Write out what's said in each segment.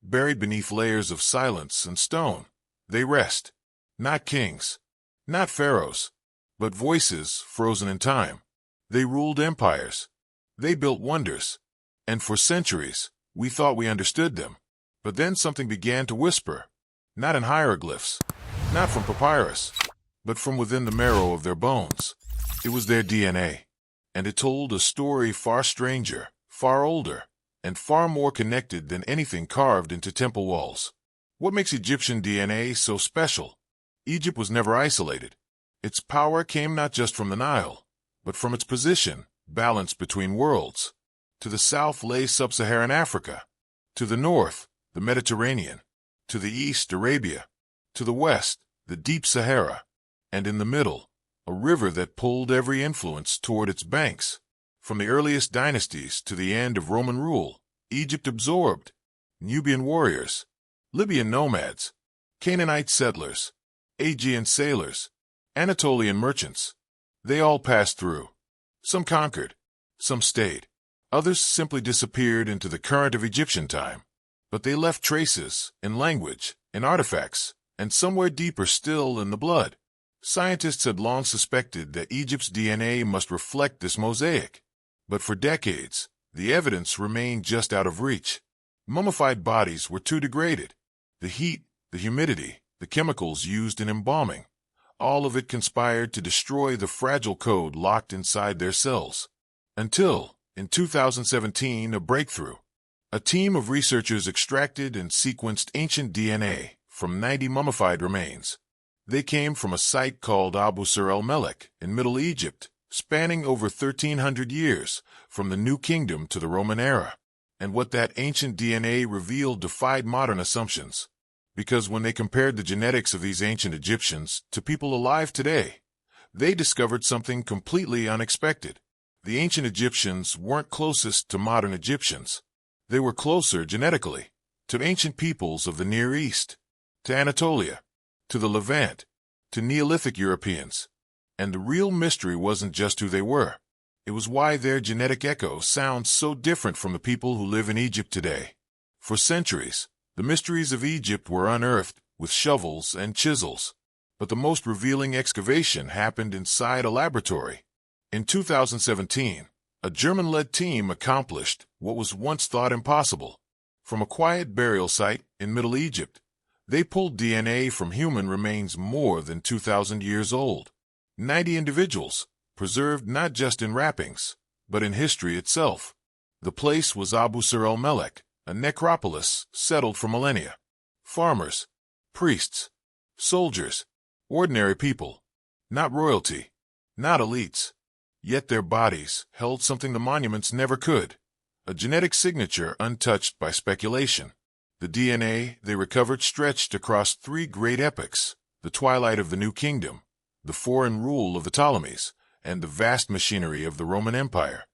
buried beneath layers of silence and stone. They rest. Not kings, not pharaohs, but voices frozen in time. They ruled empires. They built wonders. And for centuries, we thought we understood them. But then something began to whisper, not in hieroglyphs, not from papyrus, but from within the marrow of their bones. It was their DNA, and it told a story far stranger, far older, and far more connected than anything carved into temple walls. What makes Egyptian DNA so special? Egypt was never isolated. Its power came not just from the Nile, but from its position, balanced between worlds. To the south lay sub-Saharan Africa. To the north, the Mediterranean. To the east, Arabia. To the west, the deep Sahara. And in the middle, a river that pulled every influence toward its banks. From the earliest dynasties to the end of Roman rule, Egypt absorbed Nubian warriors, Libyan nomads, Canaanite settlers, Aegean sailors, Anatolian merchants. They all passed through. Some conquered, some stayed. Others simply disappeared into the current of Egyptian time. But they left traces in language, in artifacts, and somewhere deeper still in the blood. Scientists had long suspected that Egypt's DNA must reflect this mosaic. But for decades, the evidence remained just out of reach. Mummified bodies were too degraded. The heat, the humidity, the chemicals used in embalming, all of it conspired to destroy the fragile code locked inside their cells. Until, in 2017, a breakthrough. A team of researchers extracted and sequenced ancient DNA from 90 mummified remains. They came from a site called Abu Sir el-Melek in Middle Egypt, spanning over 1,300 years, from the New Kingdom to the Roman era. And what that ancient DNA revealed defied modern assumptions. Because when they compared the genetics of these ancient Egyptians to people alive today, they discovered something completely unexpected. The ancient Egyptians weren't closest to modern Egyptians. They were closer genetically to ancient peoples of the Near East, to Anatolia, to the Levant, to Neolithic Europeans. And the real mystery wasn't just who they were. It was why their genetic echo sounds so different from the people who live in Egypt today. For centuries, the mysteries of Egypt were unearthed with shovels and chisels. But the most revealing excavation happened inside a laboratory. In 2017, a German-led team accomplished what was once thought impossible. From a quiet burial site in Middle Egypt, they pulled DNA from human remains more than 2,000 years old. 90 individuals, preserved not just in wrappings, but in history itself. The place was Abu Sir el-Melek, a necropolis settled for millennia. Farmers, priests, soldiers, ordinary people, not royalty, not elites. Yet their bodies held something the monuments never could, a genetic signature untouched by speculation. The DNA they recovered stretched across 3 great epochs, the twilight of the New Kingdom, the foreign rule of the Ptolemies, and the vast machinery of the Roman Empire.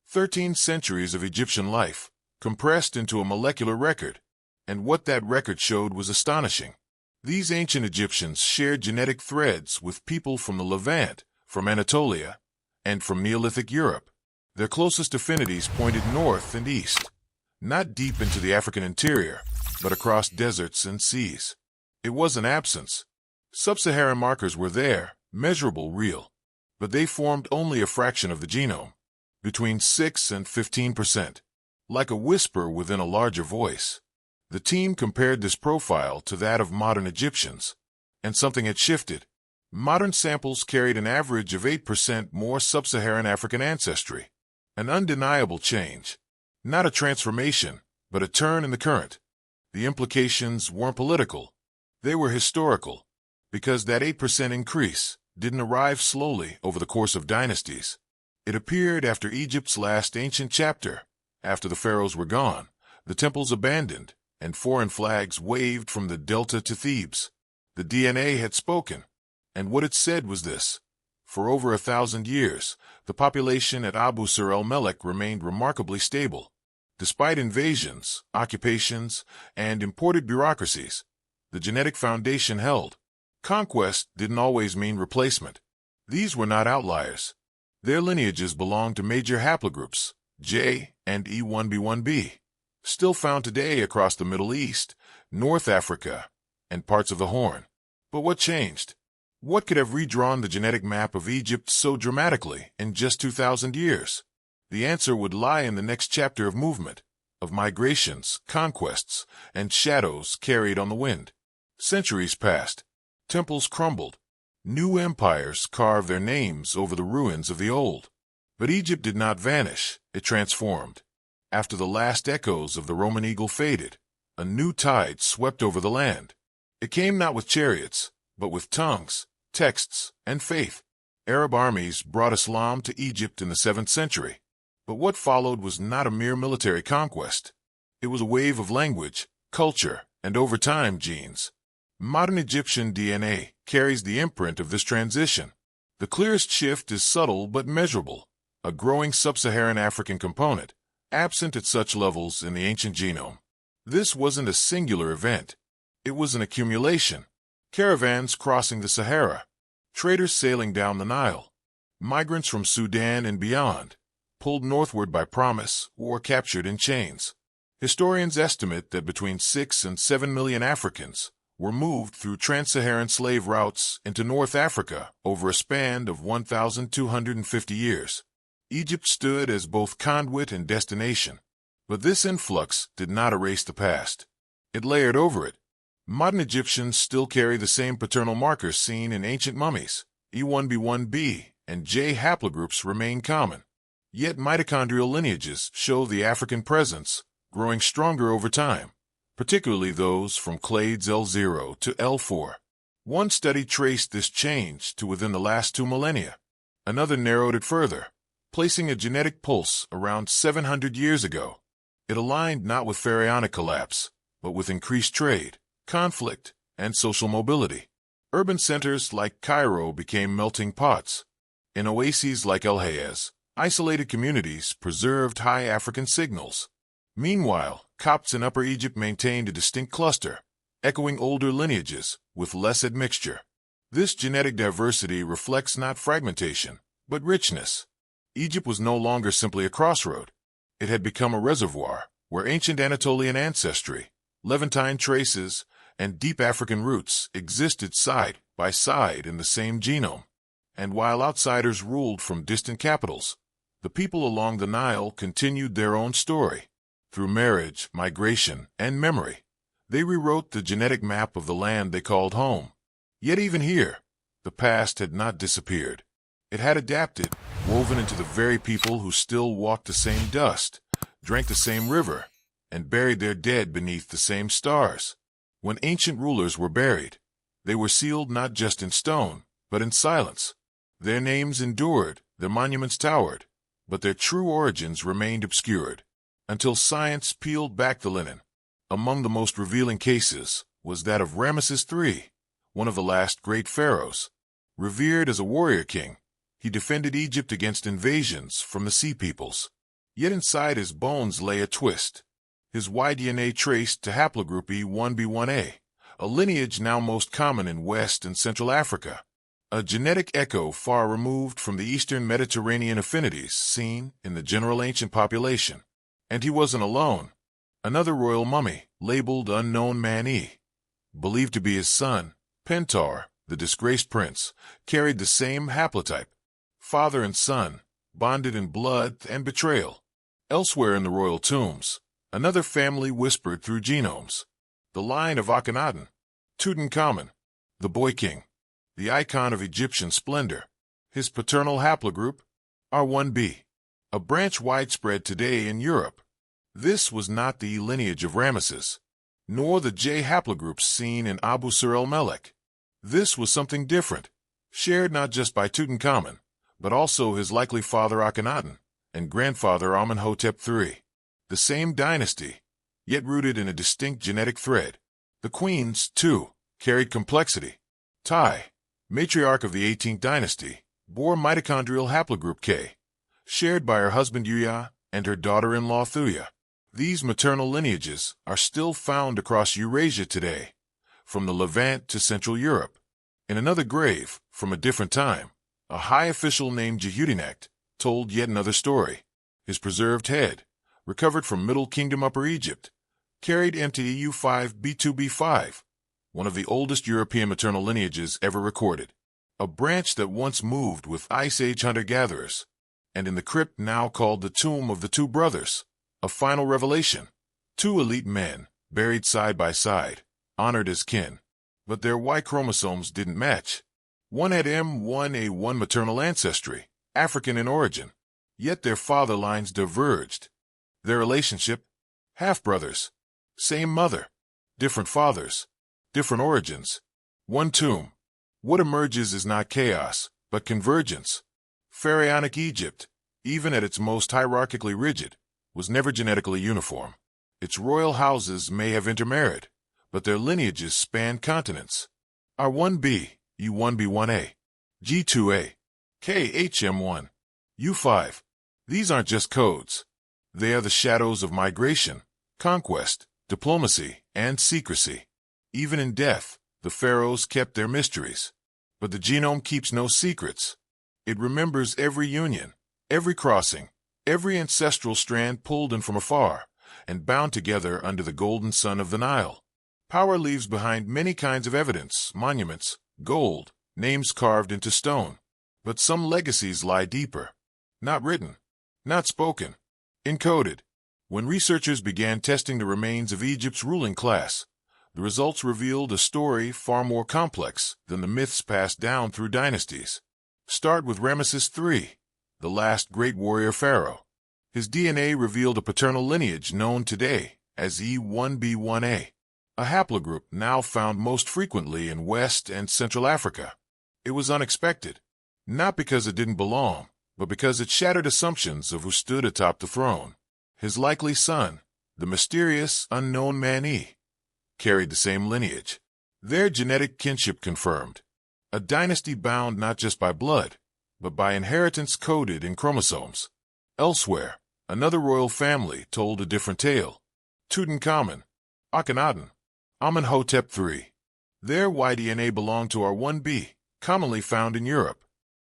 13 centuries of Egyptian life, compressed into a molecular record, and what that record showed was astonishing. These ancient Egyptians shared genetic threads with people from the Levant, from Anatolia, and from Neolithic Europe. Their closest affinities pointed north and east, not deep into the African interior, but across deserts and seas. It wasn't absence. Sub-Saharan markers were there, measurable, real, but they formed only a fraction of the genome, between 6 and 15%. Like a whisper within a larger voice. The team compared this profile to that of modern Egyptians, and something had shifted. Modern samples carried an average of 8% more sub-Saharan African ancestry. An undeniable change. Not a transformation, but a turn in the current. The implications weren't political. They were historical, because that 8% increase didn't arrive slowly over the course of dynasties. It appeared after Egypt's last ancient chapter. After the pharaohs were gone, the temples abandoned, and foreign flags waved from the delta to Thebes. The DNA had spoken, and what it said was this. For over 1,000 years, the population at Abu Sir el-Melek remained remarkably stable. Despite invasions, occupations, and imported bureaucracies, the genetic foundation held. Conquest didn't always mean replacement. These were not outliers. Their lineages belonged to major haplogroups, J and E1b1b. still found today across the Middle East, North Africa, and parts of the Horn. But what changed? What could have redrawn the genetic map of Egypt so dramatically in just 2,000 years? The answer would lie in the next chapter of movement, of migrations, conquests, and shadows carried on the wind. Centuries passed. Temples crumbled. New empires carved their names over the ruins of the old. But Egypt did not vanish, it transformed. After the last echoes of the Roman eagle faded, a new tide swept over the land. It came not with chariots, but with tongues, texts, and faith. Arab armies brought Islam to Egypt in the 7th century. But what followed was not a mere military conquest. It was a wave of language, culture, and over time genes. Modern Egyptian DNA carries the imprint of this transition. The clearest shift is subtle but measurable, a growing sub-Saharan African component, absent at such levels in the ancient genome. This wasn't a singular event. It was an accumulation. Caravans crossing the Sahara, traders sailing down the Nile, migrants from Sudan and beyond, pulled northward by promise or captured in chains. Historians estimate that between 6 and 7 million Africans were moved through trans-Saharan slave routes into North Africa over a span of 1,250 years. Egypt stood as both conduit and destination. But this influx did not erase the past. It layered over it. Modern Egyptians still carry the same paternal markers seen in ancient mummies. E1b1b and J haplogroups remain common. Yet mitochondrial lineages show the African presence, growing stronger over time, particularly those from clades L0 to L4. One study traced this change to within the last 2 millennia. Another narrowed it further, placing a genetic pulse around 700 years ago. It aligned not with pharaonic collapse, but with increased trade, conflict, and social mobility. Urban centers like Cairo became melting pots. In oases like El Hayez, isolated communities preserved high African signals. Meanwhile, Copts in Upper Egypt maintained a distinct cluster, echoing older lineages with less admixture. This genetic diversity reflects not fragmentation, but richness. Egypt was no longer simply a crossroad. It had become a reservoir where ancient Anatolian ancestry, Levantine traces, and deep African roots existed side by side in the same genome. And while outsiders ruled from distant capitals, the people along the Nile continued their own story. Through marriage, migration, and memory, they rewrote the genetic map of the land they called home. Yet even here, the past had not disappeared. It had adapted, woven into the very people who still walked the same dust, drank the same river, and buried their dead beneath the same stars. When ancient rulers were buried, they were sealed not just in stone, but in silence. Their names endured, their monuments towered, but their true origins remained obscured, until science peeled back the linen. Among the most revealing cases was that of Ramesses III, one of the last great pharaohs. Revered as a warrior king, he defended Egypt against invasions from the Sea Peoples. Yet inside his bones lay a twist. His Y-DNA traced to haplogroup E1b1a, a lineage now most common in West and Central Africa. A genetic echo far removed from the Eastern Mediterranean affinities seen in the general ancient population. And he wasn't alone. Another royal mummy, labeled Unknown Man E, believed to be his son, Pentar, the disgraced prince, carried the same haplotype. Father and son, bonded in blood and betrayal. Elsewhere in the royal tombs, another family whispered through genomes. The line of Akhenaten, Tutankhamun, the Boy King, the icon of Egyptian splendor. His paternal haplogroup, R1b, a branch widespread today in Europe. This was not the lineage of Ramesses, nor the J haplogroups seen in Abu Sir el-Melek. This was something different, shared not just by Tutankhamun, but also his likely father Akhenaten and grandfather Amenhotep III. The same dynasty, yet rooted in a distinct genetic thread. The queens, too, carried complexity. Tai, matriarch of the 18th dynasty, bore mitochondrial haplogroup K, shared by her husband Uya and her daughter-in-law Thuya. These maternal lineages are still found across Eurasia today, from the Levant to Central Europe. In another grave, from a different time, a high official named Jehudinect told yet another story. His preserved head, recovered from Middle Kingdom Upper Egypt, carried MTEU5B2B5, one of the oldest European maternal lineages ever recorded, a branch that once moved with Ice Age hunter-gatherers, and in the crypt now called the Tomb of the Two Brothers, a final revelation, two elite men, buried side by side, honored as kin, but their Y chromosomes didn't match. One had M1A1 maternal ancestry, African in origin, yet their father lines diverged. Their relationship? Half-brothers. Same mother. Different fathers. Different origins. One tomb. What emerges is not chaos, but convergence. Pharaonic Egypt, even at its most hierarchically rigid, was never genetically uniform. Its royal houses may have intermarried, but their lineages spanned continents. R1b, U1b1a, G2a, KHM1, U5. These aren't just codes. They are the shadows of migration, conquest, diplomacy, and secrecy. Even in death, the pharaohs kept their mysteries. But the genome keeps no secrets. It remembers every union, every crossing, every ancestral strand pulled in from afar and bound together under the golden sun of the Nile. Power leaves behind many kinds of evidence, monuments, gold, names carved into stone. But some legacies lie deeper. Not written, not spoken, encoded. When researchers began testing the remains of Egypt's ruling class, the results revealed a story far more complex than the myths passed down through dynasties. Start with Ramesses III, the last great warrior pharaoh. His DNA revealed a paternal lineage known today as E1b1a, a haplogroup now found most frequently in West and Central Africa. It was unexpected, not because it didn't belong, but because it shattered assumptions of who stood atop the throne. His likely son, the mysterious, unknown Mani, carried the same lineage. Their genetic kinship confirmed. A dynasty bound not just by blood, but by inheritance coded in chromosomes. Elsewhere, another royal family told a different tale. Tutankhamun, Akhenaten, Amenhotep III. Their Y-DNA belonged to R1b, commonly found in Europe.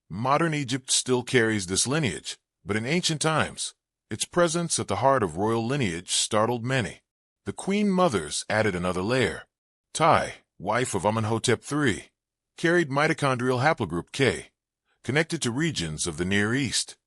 Modern Egypt still carries this lineage, but in ancient times, its presence at the heart of royal lineage startled many. The queen mothers added another layer. Tai, wife of Amenhotep III, carried mitochondrial haplogroup K, connected to regions of the Near East.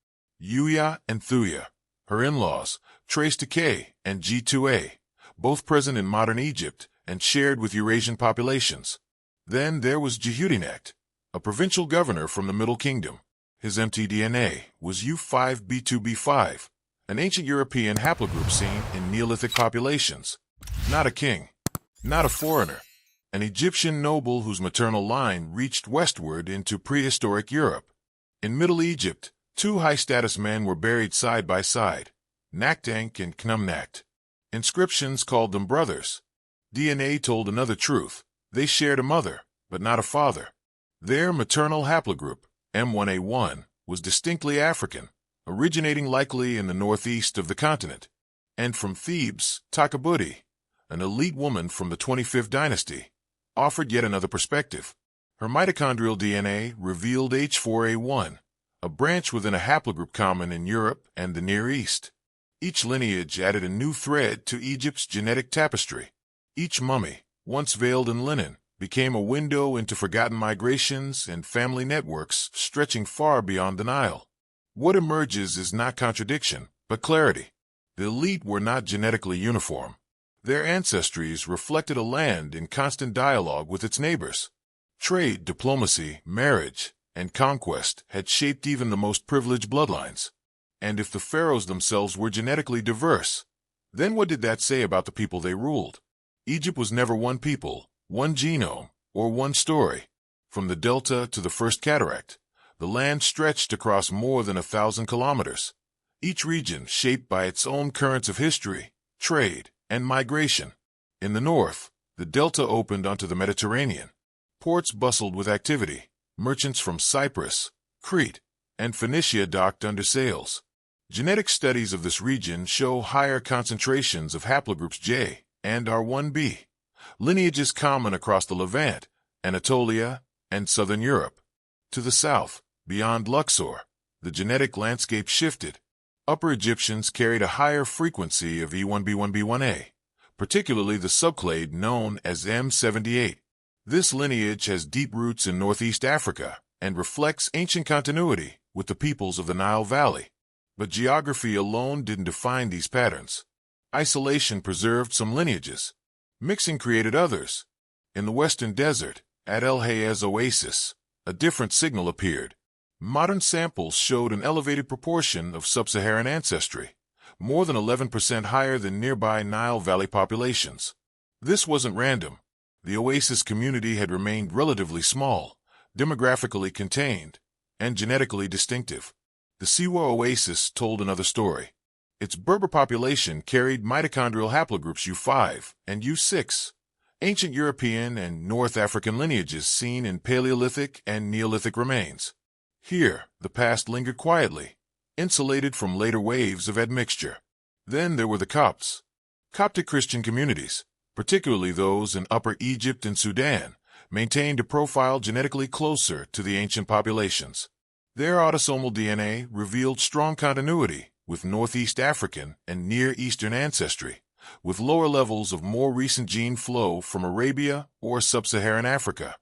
Yuya and Thuya, her in-laws, traced to K and G2A, both present in modern Egypt and shared with Eurasian populations. Then there was Jehudinect, a provincial governor from the Middle Kingdom. His mtDNA was U5b2b5, an ancient European haplogroup seen in Neolithic populations. Not a king, not a foreigner, an Egyptian noble whose maternal line reached westward into prehistoric Europe. In Middle Egypt, two high-status men were buried side by side, Naktank and Knumnakt. Inscriptions called them brothers. DNA told another truth. They shared a mother, but not a father. Their maternal haplogroup, M1A1, was distinctly African, originating likely in the northeast of the continent. And from Thebes, Takabuti, an elite woman from the 25th dynasty, offered yet another perspective. Her mitochondrial DNA revealed H4A1, a branch within a haplogroup common in Europe and the Near East. Each lineage added a new thread to Egypt's genetic tapestry. Each mummy, once veiled in linen, became a window into forgotten migrations and family networks stretching far beyond the Nile. What emerges is not contradiction, but clarity. The elite were not genetically uniform. Their ancestries reflected a land in constant dialogue with its neighbors. Trade, diplomacy, marriage, and conquest had shaped even the most privileged bloodlines. And if the pharaohs themselves were genetically diverse, then what did that say about the people they ruled? Egypt was never one people, one genome, or one story. From the Delta to the First Cataract, the land stretched across more than 1,000 kilometers, each region shaped by its own currents of history, trade, and migration. In the north, the Delta opened onto the Mediterranean. Ports bustled with activity. Merchants from Cyprus, Crete, and Phoenicia docked under sails. Genetic studies of this region show higher concentrations of haplogroups J and R1b, lineages common across the Levant, Anatolia, and southern Europe. To the south, beyond Luxor, the genetic landscape shifted. Upper Egyptians carried a higher frequency of E1B1B1A, particularly the subclade known as M78. This lineage has deep roots in northeast Africa and reflects ancient continuity with the peoples of the Nile Valley. But geography alone didn't define these patterns. Isolation preserved some lineages. Mixing created others. In the western desert, at El Hayez Oasis, a different signal appeared. Modern samples showed an elevated proportion of sub-Saharan ancestry, more than 11% higher than nearby Nile Valley populations. This wasn't random. The oasis community had remained relatively small, demographically contained, and genetically distinctive. The Siwa Oasis told another story. Its Berber population carried mitochondrial haplogroups U5 and U6, ancient European and North African lineages seen in Paleolithic and Neolithic remains. Here, the past lingered quietly, insulated from later waves of admixture. Then there were the Copts. Coptic Christian communities, particularly those in Upper Egypt and Sudan, maintained a profile genetically closer to the ancient populations. Their autosomal DNA revealed strong continuity with Northeast African and Near Eastern ancestry, with lower levels of more recent gene flow from Arabia or Sub-Saharan Africa.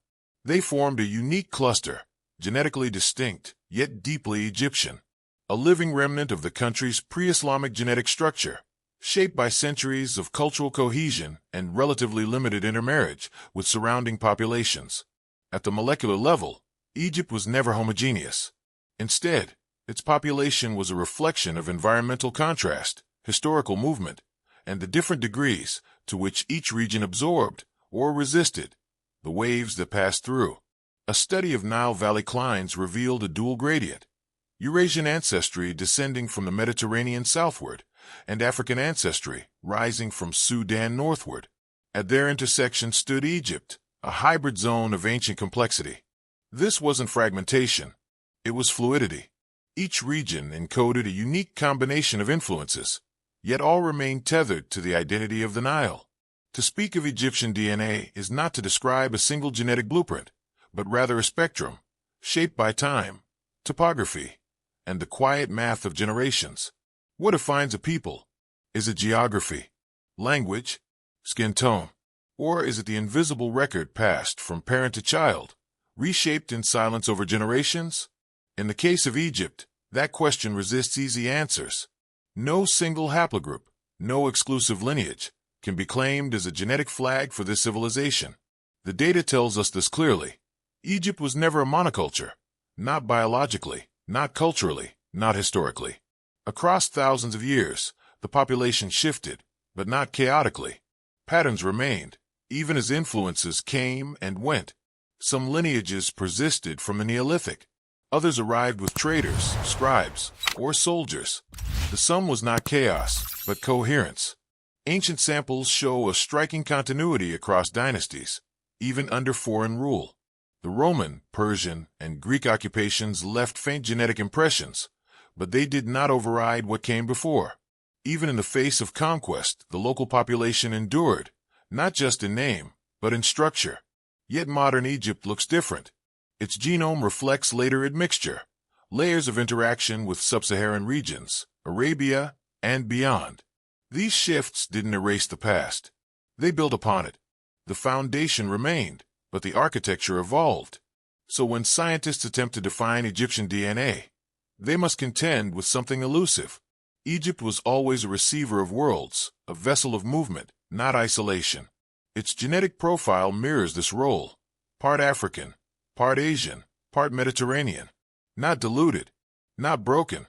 They formed a unique cluster, genetically distinct, yet deeply Egyptian, a living remnant of the country's pre-Islamic genetic structure, shaped by centuries of cultural cohesion and relatively limited intermarriage with surrounding populations. At the molecular level, Egypt was never homogeneous. Instead, its population was a reflection of environmental contrast, historical movement, and the different degrees to which each region absorbed or resisted the waves that passed through. A study of Nile Valley clines revealed a dual gradient: Eurasian ancestry descending from the Mediterranean southward, and African ancestry rising from Sudan northward. At their intersection stood Egypt, a hybrid zone of ancient complexity. This wasn't fragmentation, it was fluidity. Each region encoded a unique combination of influences, yet all remained tethered to the identity of the Nile. To speak of Egyptian DNA is not to describe a single genetic blueprint, but rather a spectrum, shaped by time, topography, and the quiet math of generations. What defines a people? Is it geography, language, skin tone, or is it the invisible record passed from parent to child, reshaped in silence over generations? In the case of Egypt, that question resists easy answers. No single haplogroup, no exclusive lineage, can be claimed as a genetic flag for this civilization. The data tells us this clearly. Egypt was never a monoculture, not biologically, not culturally, not historically. Across thousands of years, the population shifted, but not chaotically. Patterns remained, even as influences came and went. Some lineages persisted from the Neolithic. Others arrived with traders, scribes, or soldiers. The sum was not chaos, but coherence. Ancient samples show a striking continuity across dynasties, even under foreign rule. The Roman, Persian, and Greek occupations left faint genetic impressions, but they did not override what came before. Even in the face of conquest, the local population endured, not just in name, but in structure. Yet modern Egypt looks different. Its genome reflects later admixture, layers of interaction with sub-Saharan regions, Arabia, and beyond. These shifts didn't erase the past. They built upon it. The foundation remained, but the architecture evolved. So when scientists attempt to define Egyptian DNA, they must contend with something elusive. Egypt was always a receiver of worlds, a vessel of movement, not isolation. Its genetic profile mirrors this role: part African, part Asian, part Mediterranean. Not diluted, not broken,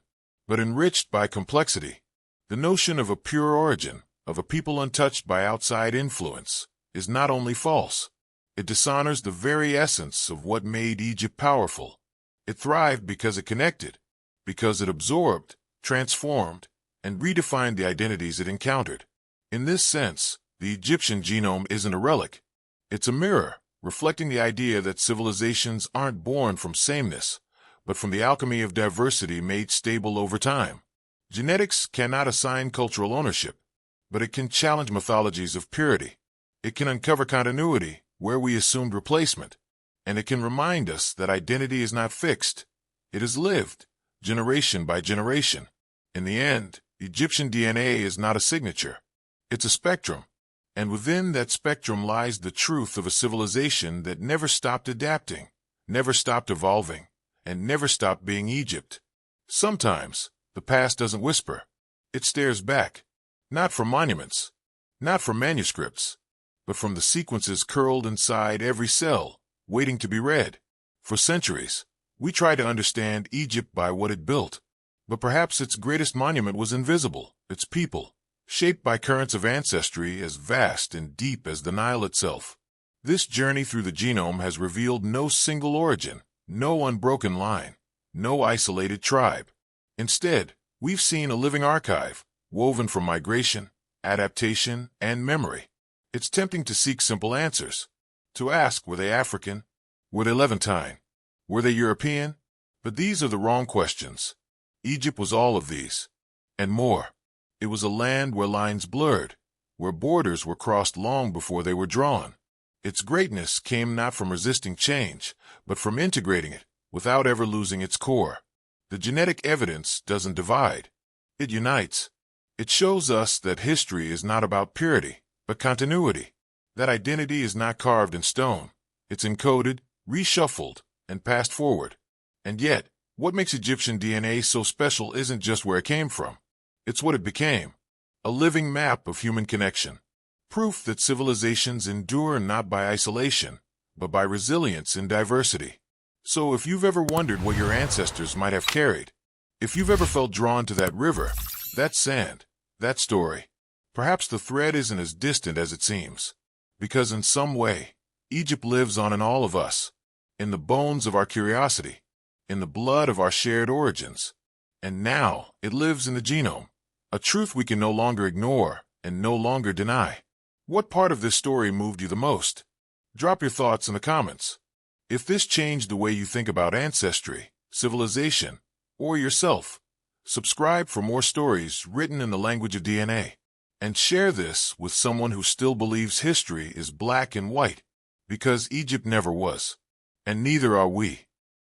but enriched by complexity. The notion of a pure origin, of a people untouched by outside influence, is not only false. It dishonors the very essence of what made Egypt powerful. It thrived because it connected, because it absorbed, transformed, and redefined the identities it encountered. In this sense, the Egyptian genome isn't a relic. It's a mirror, reflecting the idea that civilizations aren't born from sameness, but from the alchemy of diversity made stable over time. Genetics cannot assign cultural ownership, but it can challenge mythologies of purity. It can uncover continuity where we assumed replacement, and it can remind us that identity is not fixed. It is lived, generation by generation. In the end, Egyptian DNA is not a signature. It's a spectrum. And within that spectrum lies the truth of a civilization that never stopped adapting, never stopped evolving, and never stopped being Egypt. Sometimes, the past doesn't whisper. It stares back. Not from monuments, not from manuscripts, but from the sequences curled inside every cell, waiting to be read. For centuries, we try to understand Egypt by what it built, but perhaps its greatest monument was invisible, its people, shaped by currents of ancestry as vast and deep as the Nile itself. This journey through the genome has revealed no single origin, no unbroken line, no isolated tribe. Instead, we've seen a living archive, woven from migration, adaptation, and memory. It's tempting to seek simple answers. To ask, were they African? Were they Levantine? Were they European? But these are the wrong questions. Egypt was all of these, and more. It was a land where lines blurred, where borders were crossed long before they were drawn. Its greatness came not from resisting change, but from integrating it without ever losing its core. The genetic evidence doesn't divide. It unites. It shows us that history is not about purity, but continuity. That identity is not carved in stone. It's encoded, reshuffled, and passed forward. And yet, what makes Egyptian DNA so special isn't just where it came from. It's what it became. A living map of human connection. Proof that civilizations endure not by isolation, but by resilience in diversity. So if you've ever wondered what your ancestors might have carried, if you've ever felt drawn to that river, that sand, that story, perhaps the thread isn't as distant as it seems. Because in some way, Egypt lives on in all of us, in the bones of our curiosity, in the blood of our shared origins. And now it lives in the genome, a truth we can no longer ignore and no longer deny. What part of this story moved you the most? Drop your thoughts in the comments. If this changed the way you think about ancestry, civilization, or yourself, subscribe for more stories written in the language of DNA. And share this with someone who still believes history is black and white, because Egypt never was. And neither are we.